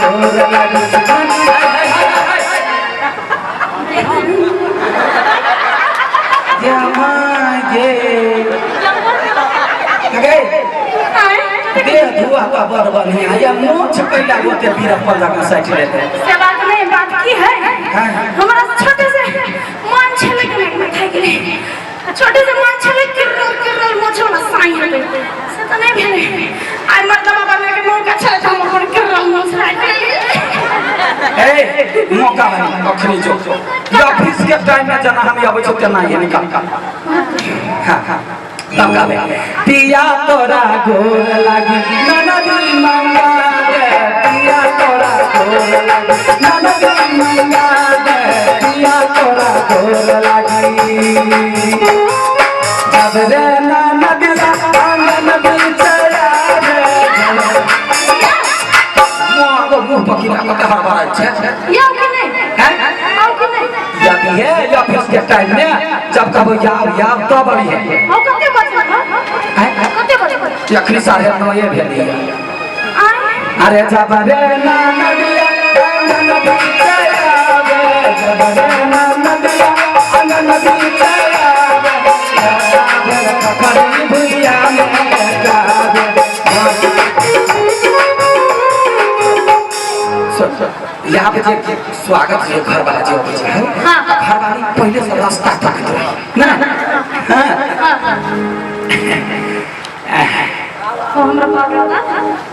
गोर लगी दे धुआ का बड़ बढ़िया या मोछ कैला गोते बीरप्पा लगा साइड लेते से बात नहीं बात की है हमरा छोटे से मान छले के नहीं खाई गेले छोटे से मान छले किरल मोछ वाला साई है से तो नहीं भेले आई मर्दमा बने के मुंह का छले हम अपन किरल मोछ राख ए मौका है अखनी जो या ऑफिस के टाइम में जना हम आबै छ तना ये निकाल हां तंगा में पिया तोरा गोर लागी ननदी मंगा दे पिया तोरा गोर लागी ननदी मंगा दे पिया तोरा गोर लागी जब रे ननदी ननदी चला रे मुंह पकिना का हरबरा छे या कि नहीं हैं आओ कि नहीं या भी है या ऑफिस के टाइम में जब कब याव तो बड़ी है आओ कते बच यखनी सारे तो ये भेली अरे जब रे ननदिया ननदी चलावे जब रे ननदिया ननदी चलावे करी भुइया में गावे यहाँ पे जे स्वागत है घर वाला जो होते हैं घर वाली पहले से रास्ता तक ना हां हमरा पागल